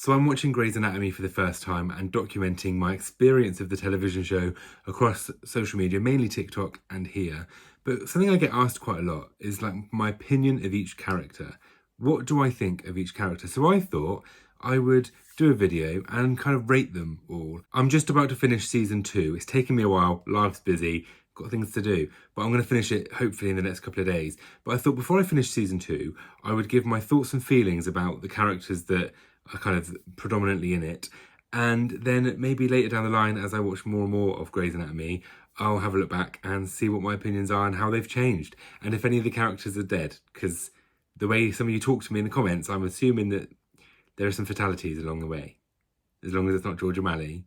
So I'm watching Grey's Anatomy for the first time and documenting my experience of the television show across social media, mainly TikTok and here. But something I get asked quite a lot is like my opinion of each character. What do I think of each character? So I thought I would do a video and kind of rate them all. I'm just about to finish season 2. It's taken me a while, life's busy, got things to do, but I'm going to finish it hopefully in the next couple of days. But I thought before I finish season 2, I would give my thoughts and feelings about the characters that are kind of predominantly in it. And then maybe later down the line, as I watch more and more of Grey's Anatomy, I'll have a look back and see what my opinions are and how they've changed. And if any of the characters are dead, because the way some of you talk to me in the comments, I'm assuming that there are some fatalities along the way. As long as it's not George O'Malley,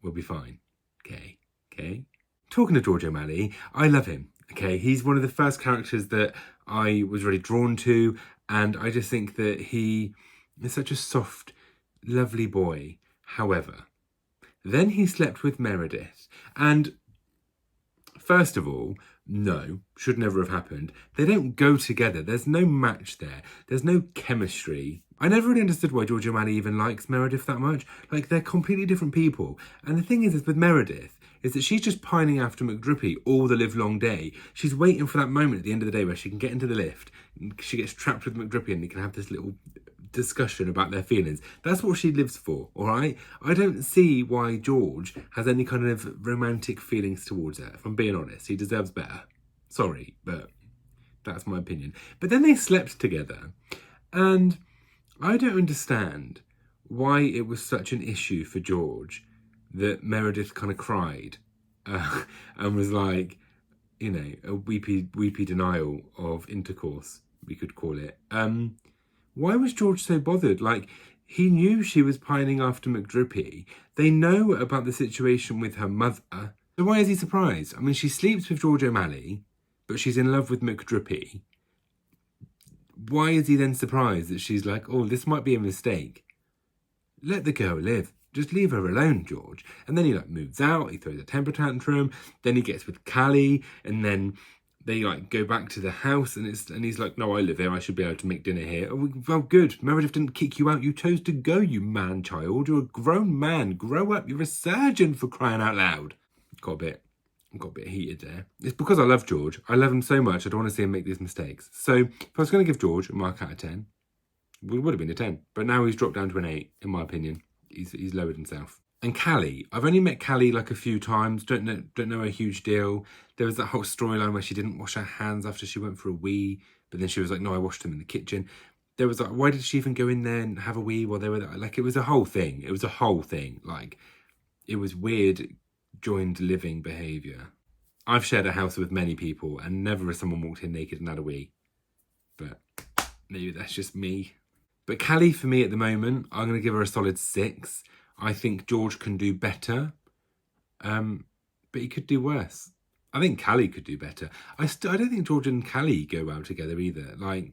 we'll be fine. Okay. Talking to George O'Malley, I love him. Okay, he's one of the first characters that I was really drawn to, and I just think that he is such a soft, lovely boy. However, then he slept with Meredith, and first of all, no, should never have happened. They don't go together. There's no match there. There's no chemistry. I never really understood why George O'Malley even likes Meredith that much. Like, they're completely different people. And the thing is with Meredith, is that she's just pining after McDrippy all the live long day. She's waiting for that moment at the end of the day where she can get into the lift, she gets trapped with McDrippy and they can have this little discussion about their feelings. That's what she lives for, all right? I don't see why George has any kind of romantic feelings towards her. If I'm being honest, he deserves better. Sorry, but that's my opinion. But then they slept together, and I don't understand why it was such an issue for George that Meredith kind of cried and was like, you know, a weepy denial of intercourse, we could call it. Why was George so bothered? Like, he knew she was pining after McDrippy. They know about the situation with her mother. So why is he surprised? I mean, she sleeps with George O'Malley, but she's in love with McDrippy. Why is he then surprised that she's like, oh, this might be a mistake? Let the girl live. Just leave her alone, George. And then he like moves out, he throws a temper tantrum, then he gets with Callie, and then they like go back to the house, and he's like, no, I live here, I should be able to make dinner here. Oh, well, good. Meredith didn't kick you out, you chose to go, you man-child. You're a grown man. Grow up. You're a surgeon, for crying out loud. Got a bit heated there. It's because I love George. I love him so much, I don't want to see him make these mistakes. So if I was going to give George a mark out of 10, it would have been a 10. But now he's dropped down to an 8, in my opinion. He's lowered himself. And Callie, I've only met Callie like a few times, don't know a huge deal. There was that whole storyline where she didn't wash her hands after she went for a wee, but then she was like, no, I washed them in the kitchen. There was like, why did she even go in there and have a wee while they were there? Like, it was a whole thing. Like, it was weird joined living behaviour. I've shared a house with many people and never has someone walked in naked and had a wee. But maybe that's just me. But Callie, for me at the moment, I'm going to give her a solid 6. I think George can do better, but he could do worse. I think Callie could do better. I don't think George and Callie go well together either. Like,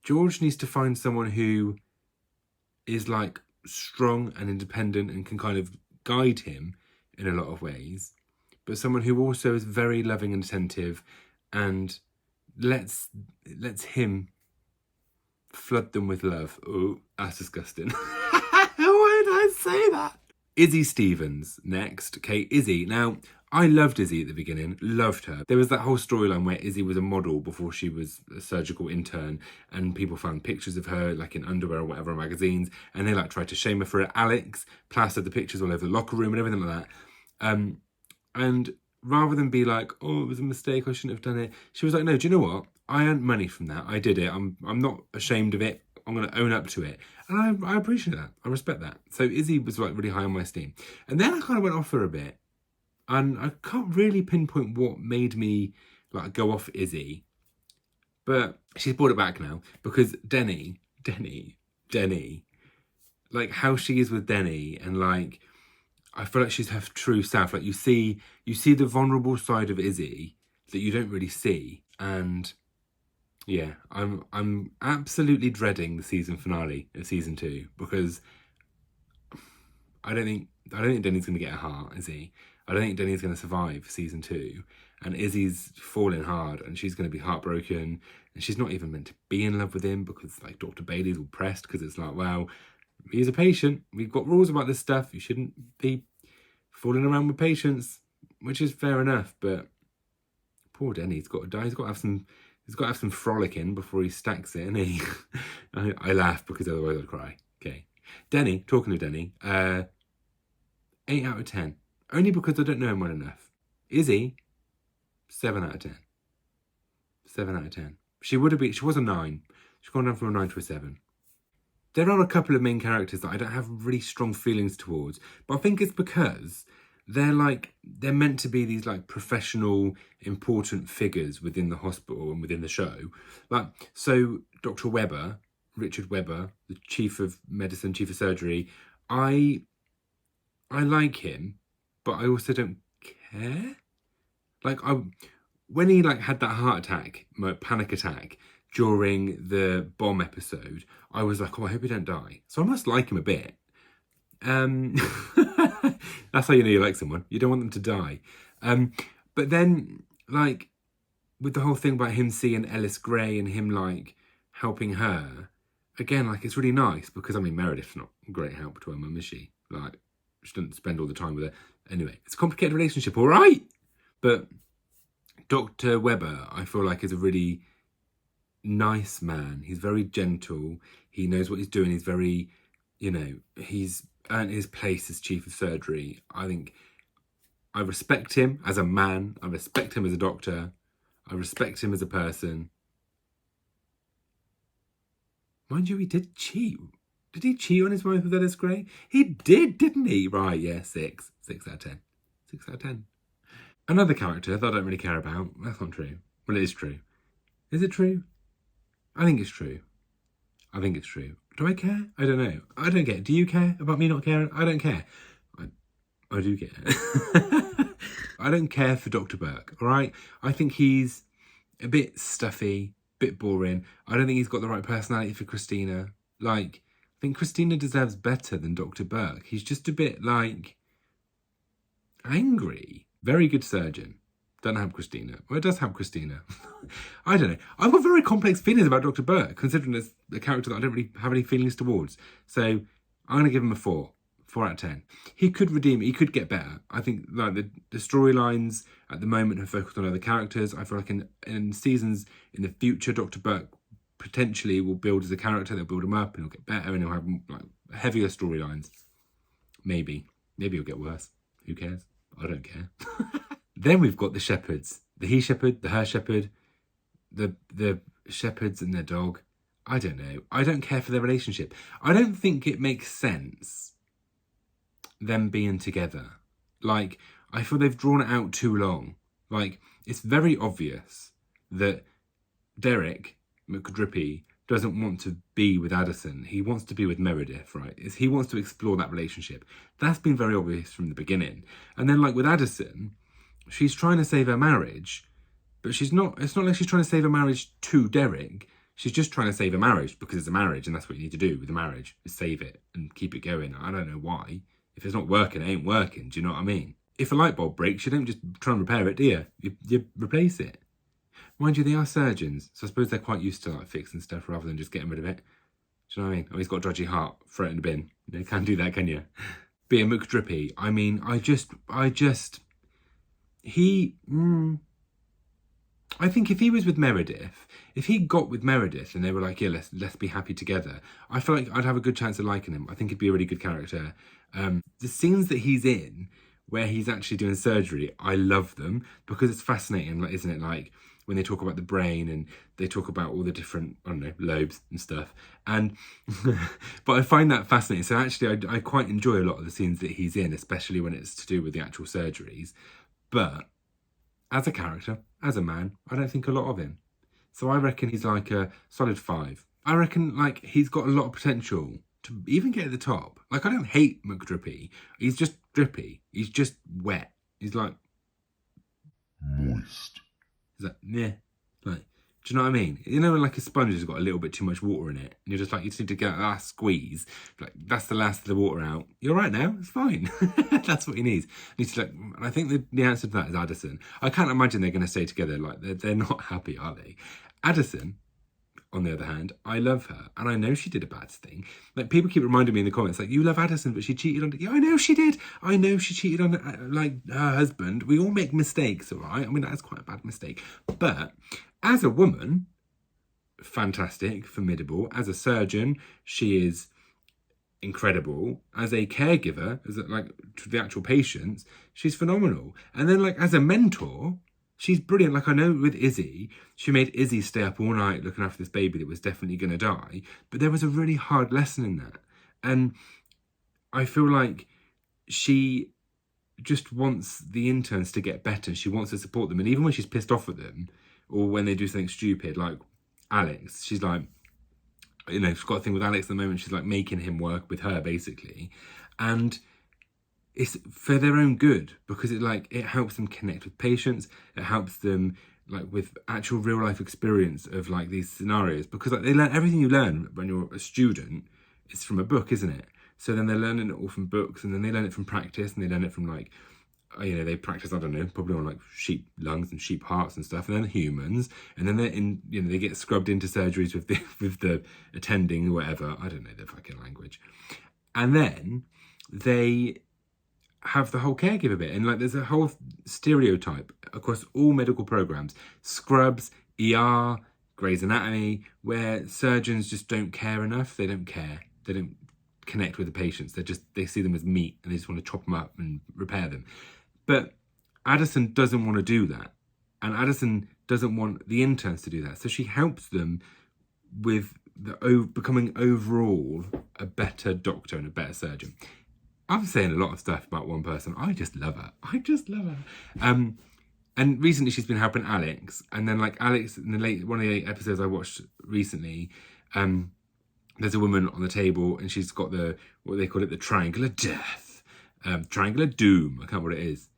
George needs to find someone who is like strong and independent and can kind of guide him in a lot of ways, but someone who also is very loving and attentive and lets him flood them with love. Oh, that's disgusting. Why did I say that? Izzie Stevens next. Okay, Izzie. Now, I loved Izzie at the beginning, loved her. There was that whole storyline where Izzie was a model before she was a surgical intern, and people found pictures of her like in underwear or whatever in magazines, and they like tried to shame her for it. Alex plastered the pictures all over the locker room and everything like that. And rather than be like, oh, it was a mistake, I shouldn't have done it, she was like, no, do you know what? I earned money from that. I did it. I'm not ashamed of it. I'm going to own up to it. And I appreciate that. I respect that. So Izzie was like really high on my esteem. And then I kind of went off her a bit. And I can't really pinpoint what made me like go off Izzie. But she's brought it back now. Because Denny, like how she is with Denny, and like, I feel like she's her true self. Like you see the vulnerable side of Izzie that you don't really see. And yeah, I'm absolutely dreading the season finale of season 2, because I don't think Denny's going to get a heart, is he? I don't think Denny's going to survive season 2, and Izzy's falling hard, and she's going to be heartbroken, and she's not even meant to be in love with him, because like Dr. Bailey's all pressed, because it's like, well, he's a patient. We've got rules about this stuff. You shouldn't be fooling around with patients, which is fair enough. But poor Denny, he's got to die. He's got to have some frolicking before he stacks it. And he, I laugh because otherwise I'd cry. Okay, Denny. Talking to Denny, 8 out of 10. Only because I don't know him well enough. Izzy, 7 out of 10. 7 out of 10. She was a 9. She's gone down from a 9 to a 7. There are a couple of main characters that I don't have really strong feelings towards, but I think it's because they're meant to be these like professional, important figures within the hospital and within the show. Like, so Dr. Webber, Richard Webber, the chief of medicine, chief of surgery, I like him, but I also don't care. Like, when he like had that heart attack, panic attack during the bomb episode, I was like, oh, I hope he don't die. So I must like him a bit. That's how you know you like someone. You don't want them to die. But then, like, with the whole thing about him seeing Ellis Grey and him like helping her, again, like, it's really nice because I mean, Meredith's not a great help to her mum, is she? Like, she doesn't spend all the time with her. Anyway, it's a complicated relationship, all right? But Dr. Webber, I feel like, is a really nice man. He's very gentle. He knows what he's doing. He's very, he's earned his place as chief of surgery. I think I respect him as a man. I respect him as a doctor. I respect him as a person. Mind you, he did cheat. Did he cheat on his wife with Ellis Grey? He did, didn't he? Right, yeah, 6. 6 out of 10. 6 out of 10. Another character that I don't really care about. That's not true. Well, it is true. Is it true? I think it's true. I think it's true. Do I care? I don't know. I don't care. Do you care about me not caring? I don't care. I do care. I don't care for Dr. Burke, all right? I think he's a bit stuffy, a bit boring. I don't think he's got the right personality for Cristina. Like, I think Cristina deserves better than Dr. Burke. He's just a bit, like, angry. Very good surgeon. Don't have Cristina. Well, it does have Cristina. I don't know. I've got very complex feelings about Dr. Burke, considering it's a character that I don't really have any feelings towards. So I'm going to give him a 4. 4 out of 10. He could redeem it. He could get better. I think like the storylines at the moment have focused on other characters. I feel like in seasons in the future, Dr. Burke potentially will build as a character. They'll build him up and he'll get better and he'll have like heavier storylines. Maybe he'll get worse. Who cares? I don't care. Then we've got the shepherds. The he shepherd, the her shepherd, the shepherds and their dog. I don't know. I don't care for their relationship. I don't think it makes sense, them being together. Like, I feel they've drawn it out too long. Like, it's very obvious that Derek McDrippy doesn't want to be with Addison. He wants to be with Meredith, right? He wants to explore that relationship. That's been very obvious from the beginning. And then, like, with Addison, she's trying to save her marriage, but it's not like she's trying to save her marriage to Derek. She's just trying to save her marriage because it's a marriage and that's what you need to do with a marriage, is save it and keep it going. I don't know why. If it's not working, it ain't working. Do you know what I mean? If a light bulb breaks, you don't just try and repair it, do you? You replace it. Mind you, they are surgeons, so I suppose they're quite used to like fixing stuff rather than just getting rid of it. Do you know what I mean? Oh, he's got a dodgy heart. Throw it in the bin. You can't do that, can you? Being McDrippy, I mean, I think if he was with Meredith, if he got with Meredith and they were like, yeah, let's be happy together, I feel like I'd have a good chance of liking him. I think he'd be a really good character. The scenes that he's in where he's actually doing surgery, I love them because it's fascinating, like, isn't it? Like when they talk about the brain and they talk about all the different, I don't know, lobes and stuff. And but I find that fascinating. So actually, I quite enjoy a lot of the scenes that he's in, especially when it's to do with the actual surgeries. But as a character, as a man, I don't think a lot of him. So I reckon he's like a solid 5. I reckon like he's got a lot of potential to even get at the top. Like, I don't hate McDrippy. He's just drippy. He's just wet. He's like moist. He's like, yeah. Like, do you know what I mean? You know when like a sponge has got a little bit too much water in it and you're just like, you just need to get that squeeze. Like, that's the last of the water out. You're right now. It's fine. That's what he needs. And I think the answer to that is Addison. I can't imagine they're going to stay together. Like, they're not happy, are they? Addison, on the other hand, I love her, and I know she did a bad thing. Like, people keep reminding me in the comments, like, you love Addison, but she cheated on... Yeah, I know she did. I know she cheated on, like, her husband. We all make mistakes, all right? I mean, that's quite a bad mistake. But as a woman, fantastic, formidable. As a surgeon, she is incredible. As a caregiver, as like to the actual patients, she's phenomenal. And then, like, as a mentor, she's brilliant. Like, I know with Izzy, she made Izzy stay up all night looking after this baby that was definitely going to die. But there was a really hard lesson in that. And I feel like she just wants the interns to get better. She wants to support them. And even when she's pissed off at them, or when they do something stupid, like Alex, she's like, you know, she's got a thing with Alex at the moment. She's like making him work with her, basically. And it's for their own good, because it helps them connect with patients. It helps them like with actual real life experience of like these scenarios, because like they learn everything you learn when you're a student is from a book, isn't it? So then they're learning it all from books, and then they learn it from practice, and they learn it from like, you know, they practice, I don't know, probably on like sheep lungs and sheep hearts and stuff, and then humans, and then they're in, you know, they get scrubbed into surgeries with the attending or whatever, I don't know their fucking language, and then they have the whole caregiver bit, and like there's a whole stereotype across all medical programs, Scrubs, ER, Grey's Anatomy, where surgeons just don't care enough. They don't care. They don't connect with the patients. They see them as meat, and they just want to chop them up and repair them. But Addison doesn't want to do that. And Addison doesn't want the interns to do that. So she helps them with becoming overall a better doctor and a better surgeon. I'm saying a lot of stuff about one person. I just love her. I just love her. And recently she's been helping Alex. And then like Alex, in one of the 8 episodes I watched recently, there's a woman on the table, and she's got what they call it, the triangle of death. Triangle of doom. I can't remember what it is.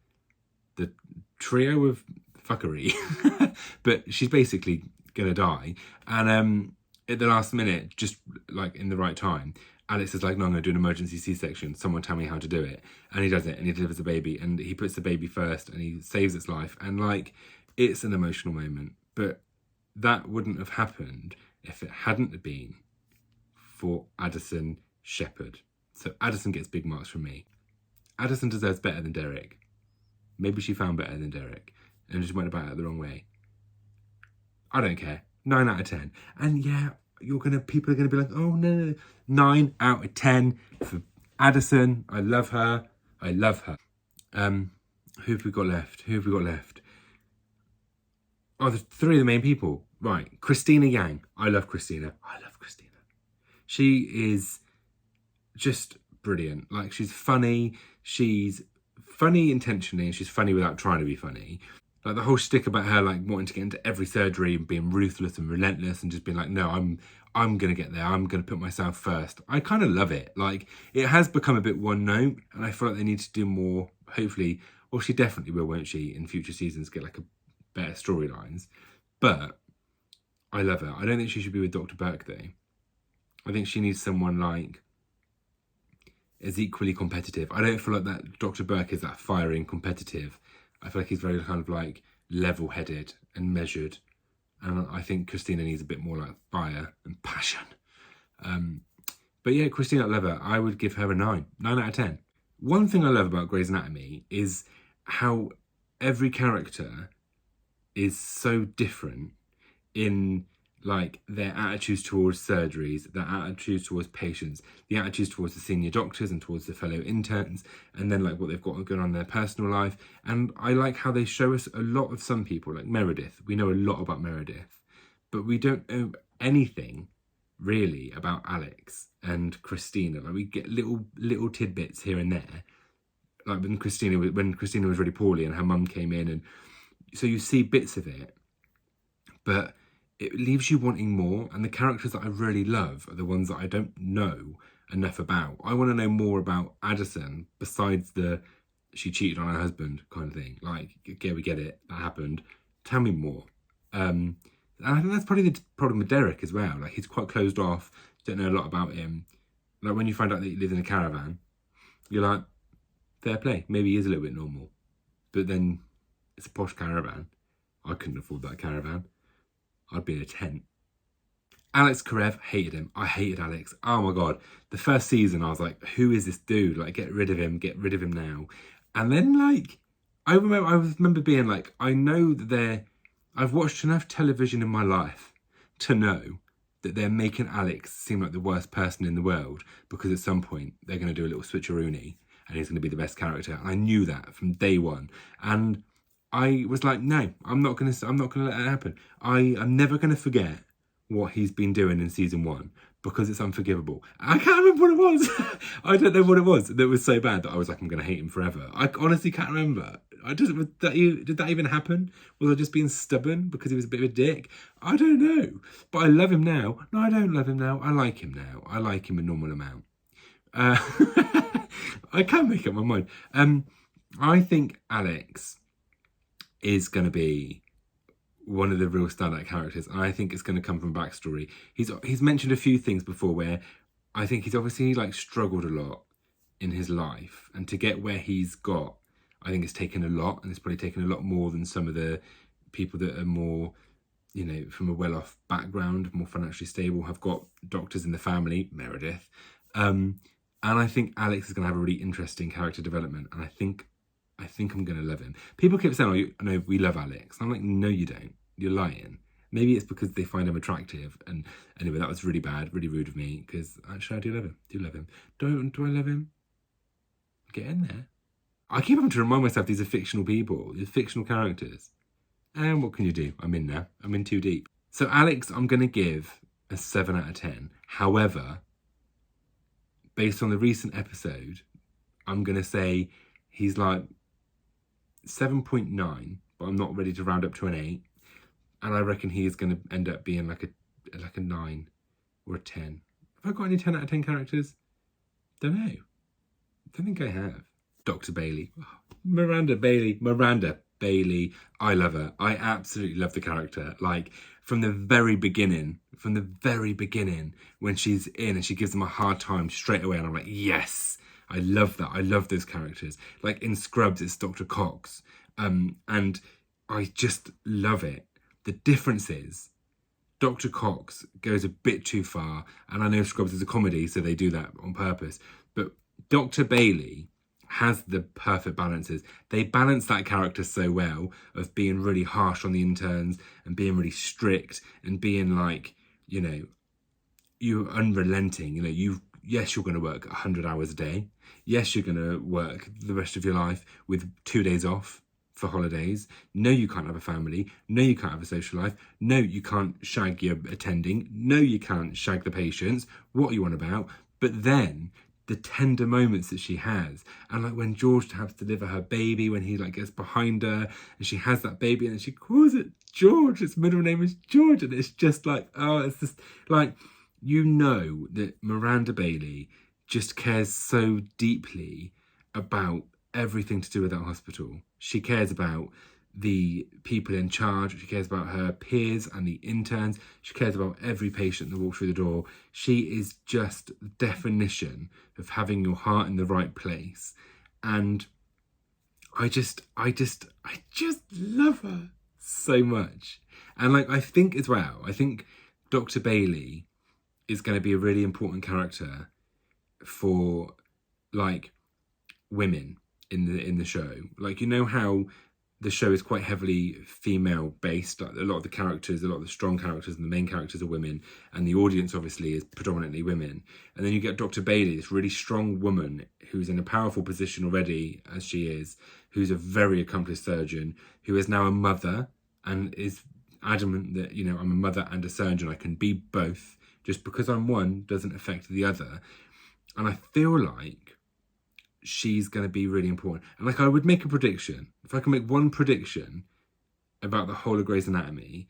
The trio of fuckery. But she's basically gonna die. And at the last minute, just like in the right time, Alex is like, no, I'm gonna do an emergency C-section. Someone tell me how to do it. And he does it, and he delivers the baby, and he puts the baby first, and he saves its life. And like, it's an emotional moment. But that wouldn't have happened if it hadn't been for Addison Shepherd. So Addison gets big marks from me. Addison deserves better than Derek. Maybe she found better than Derek and just went about it the wrong way. I don't care. 9 out of 10. And yeah, people are gonna be like, oh no. 9 out of 10 for Addison. I love her. I love her. Who have we got left? Oh, the 3 of the main people. Right. Christina Yang. I love Christina. She is just brilliant. Like, she's funny. She's funny intentionally, and she's funny without trying to be funny. Like, the whole shtick about her, like, wanting to get into every surgery and being ruthless and relentless and just being like, no, I'm going to get there. I'm going to put myself first. I kind of love it. Like, it has become a bit one note, and I feel like they need to do more, hopefully. Well, she definitely will, won't she, in future seasons, get, like, a better storylines. But I love her. I don't think she should be with Dr. Burke, though. I think she needs someone like is equally competitive. I don't feel like that Dr. Burke is that fiery and competitive. I feel like he's very kind of like level-headed and measured. And I think Christina needs a bit more like fire and passion. But yeah, Christina, I love her. I would give her a 9 out of 10. One thing I love about Grey's Anatomy is how every character is so different in like their attitudes towards surgeries, their attitudes towards patients, the attitudes towards the senior doctors and towards the fellow interns, and then like what they've got going on in their personal life. And I like how they show us a lot of some people, like Meredith. We know a lot about Meredith, but we don't know anything really about Alex and Cristina. Like, we get little tidbits here and there, like when Cristina was really poorly and her mum came in, and so you see bits of it, but it leaves you wanting more. And the characters that I really love are the ones that I don't know enough about. I want to know more about Addison besides the she cheated on her husband kind of thing. Like, okay, we get it, that happened. Tell me more. And I think that's probably the problem with Derek as well. Like, he's quite closed off, don't know a lot about him. Like, when you find out that he lives in a caravan, you're like, fair play, maybe he is a little bit normal. But then it's a posh caravan. I couldn't afford that caravan. I'd be in a tent. Alex Karev, hated him. I hated Alex. Oh my God. The first season, I was like, who is this dude? Like, get rid of him now. And then, like, I remember being like, I know that I've watched enough television in my life to know that they're making Alex seem like the worst person in the world, because at some point they're going to do a little switcheroony and he's going to be the best character. And I knew that from day one. And I was like, no, I'm not going to let that happen. I'm never going to forget what he's been doing in season 1, because it's unforgivable. I can't remember what it was. I don't know what it was that was so bad that I was like, I'm going to hate him forever. I honestly can't remember. Did that even happen? Was I just being stubborn because he was a bit of a dick? I don't know. But I love him now. No, I don't love him now. I like him now. I like him a normal amount. I can't make up my mind. I think Alex is going to be one of the real standout characters, and I think it's going to come from backstory. He's mentioned a few things before where I think he's obviously like struggled a lot in his life, and to get where he's got, I think it's taken a lot, and it's probably taken a lot more than some of the people that are more, you know, from a well-off background, more financially stable, have got doctors in the family, Meredith. And I think Alex is going to have a really interesting character development, and I think I'm going to love him. People keep saying, oh, no, we love Alex. I'm like, no, you don't. You're lying. Maybe it's because they find him attractive. And anyway, that was really bad, really rude of me, because actually I do love him. Do I love him? Get in there. I keep having to remind myself these are fictional people. These are fictional characters. And what can you do? I'm in now. I'm in too deep. So Alex, I'm going to give a 7 out of 10. However, based on the recent episode, I'm going to say he's like 7.9, but I'm not ready to round up to an 8. And I reckon he is going to end up being like a 9 or a 10. Have I got any 10 out of 10 characters? Don't know. Don't think I have. Dr. Bailey. Oh, Miranda Bailey. I love her. I absolutely love the character. Like, from the very beginning, when she's in and she gives them a hard time straight away, and I'm like, yes, I love that. I love those characters. Like in Scrubs, it's Dr. Cox. And I just love it. The difference is Dr. Cox goes a bit too far, and I know Scrubs is a comedy, so they do that on purpose. But Dr. Bailey has the perfect balances. They balance that character so well, of being really harsh on the interns and being really strict and being like, you know, you're unrelenting. You know, yes, you're going to work 100 hours a day. Yes, you're going to work the rest of your life with 2 days off for holidays. No, you can't have a family. No, you can't have a social life. No, you can't shag your attending. No, you can't shag the patients. What are you on about? But then the tender moments that she has, and like when George has to deliver her baby, when he like gets behind her and she has that baby and then she calls it George, its middle name is George, and it's just like, oh, it's just like, you know that Miranda Bailey just cares so deeply about everything to do with that hospital. She cares about the people in charge. She cares about her peers and the interns. She cares about every patient that walks through the door. She is just the definition of having your heart in the right place. And I just love her so much. And like, I think as well, I think Dr. Bailey is going to be a really important character for like women in the show. Like, you know how the show is quite heavily female based. Like, a lot of the characters, a lot of the strong characters and the main characters are women, and the audience obviously is predominantly women. And then you get Dr. Bailey, this really strong woman who's in a powerful position already, as she is, who's a very accomplished surgeon, who is now a mother and is adamant that, you know, I'm a mother and a surgeon. I can be both. Just because I'm one doesn't affect the other. And I feel like she's going to be really important. And like, I would make a prediction. If I can make one prediction about the whole of Grey's Anatomy,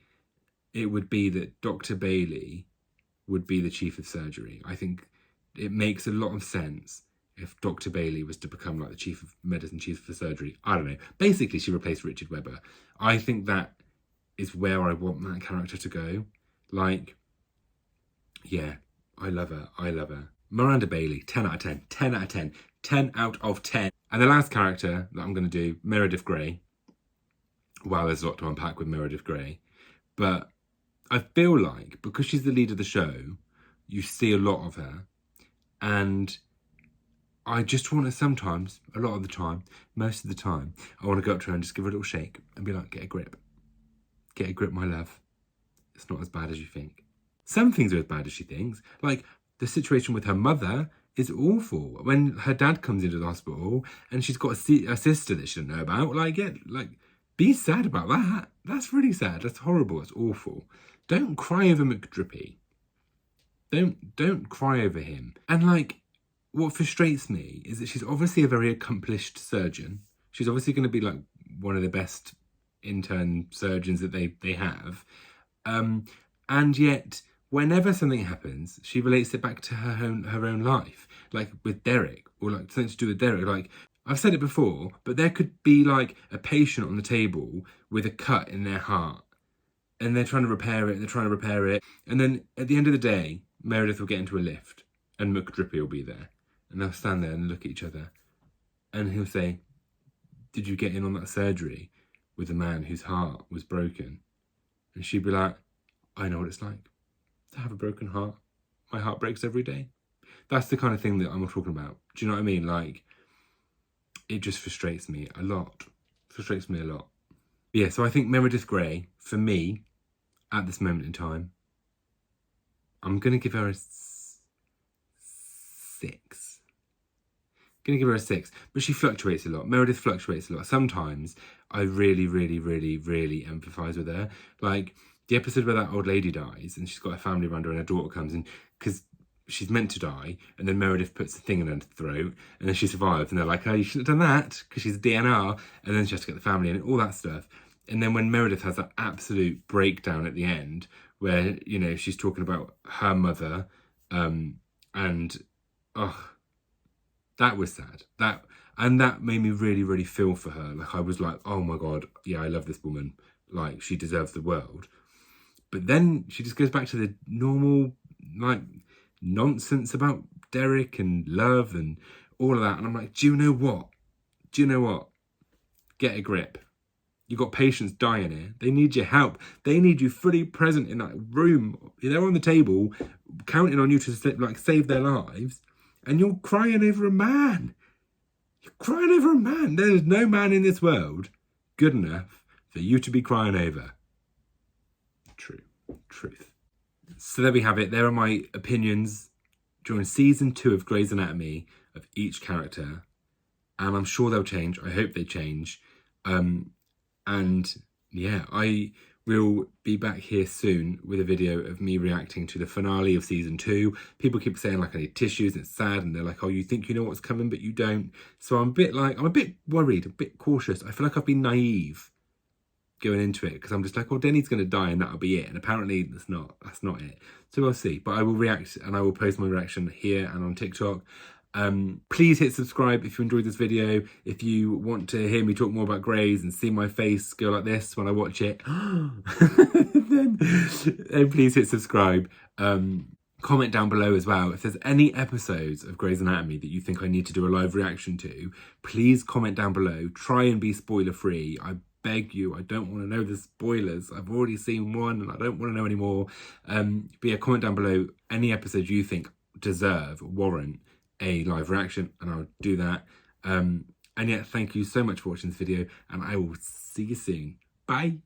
it would be that Dr. Bailey would be the chief of surgery. I think it makes a lot of sense if Dr. Bailey was to become like the chief of medicine, chief of surgery. I don't know. Basically, she replaced Richard Webber. I think that is where I want that character to go. Like, yeah, I love her. Miranda Bailey, 10 out of 10. 10 out of 10. 10 out of 10. And the last character that I'm going to do, Meredith Grey. Wow, there's a lot to unpack with Meredith Grey. But I feel like because she's the lead of the show, you see a lot of her, and I just want to sometimes, a lot of the time, most of the time, I want to go up to her and just give her a little shake and be like, get a grip. Get a grip, my love. It's not as bad as you think. Some things are as bad as she thinks. Like, the situation with her mother is awful. When her dad comes into the hospital and she's got a sister that she doesn't know about, be sad about that. That's really sad. That's horrible. That's awful. Don't cry over McDrippy. Don't cry over him. And what frustrates me is that she's obviously a very accomplished surgeon. She's obviously going to be one of the best intern surgeons that they have. And yet, whenever something happens, she relates it back to her own life, like with Derek, or something to do with Derek. I've said it before, but there could be a patient on the table with a cut in their heart, and they're trying to repair it, and then at the end of the day, Meredith will get into a lift, and McDrippy will be there, and they'll stand there and look at each other, and he'll say, "Did you get in on that surgery with a man whose heart was broken?" And she'd be like, "I know what it's like to have a broken heart. My heart breaks every day." That's the kind of thing that I'm talking about. Do you know what I mean? It just frustrates me a lot. Frustrates me a lot. But yeah, so I think Meredith Grey, for me, at this moment in time, I'm going to give her a 6. Going to give her a 6. But she fluctuates a lot. Meredith fluctuates a lot. Sometimes I really, really, really, really empathise with her. The episode where that old lady dies and she's got her family around her and her daughter comes in because she's meant to die, and then Meredith puts the thing in her throat and then she survives, and they're like, "Oh, you shouldn't have done that," because she's a DNR, and then she has to get the family in and all that stuff. And then when Meredith has that absolute breakdown at the end where, she's talking about her mother, and that was sad. That made me really, really feel for her. I was like, oh my God, yeah, I love this woman. She deserves the world. But then she just goes back to the normal, nonsense about Derek and love and all of that. And I'm like, do you know what? Get a grip. You got patients dying here. They need your help. They need you fully present in that room. They're on the table, counting on you to save their lives. And you're crying over a man. You're crying over a man. There's no man in this world good enough for you to be crying over. Truth. So there we have it. There are my opinions during season 2 of Grey's Anatomy of each character. And I'm sure they'll change. I hope they change. And yeah, I will be back here soon with a video of me reacting to the finale of season 2. People keep saying I need tissues and it's sad, and they're like, oh, you think you know what's coming, but you don't. So I'm a bit worried, a bit cautious. I feel like I've been naive going into it because I'm just like, oh, Denny's going to die and that'll be it. And apparently that's not it. So we'll see. But I will react and I will post my reaction here and on TikTok. Please hit subscribe if you enjoyed this video. If you want to hear me talk more about Grey's and see my face go like this when I watch it, then please hit subscribe. Comment down below as well. If there's any episodes of Grey's Anatomy that you think I need to do a live reaction to, please comment down below. Try and be spoiler free. I beg you. I don't want to know the spoilers. I've already seen one and I don't want to know any more. But yeah, comment down below any episodes you think warrant a live reaction, and I'll do that. And yeah, thank you so much for watching this video, and I will see you soon. Bye.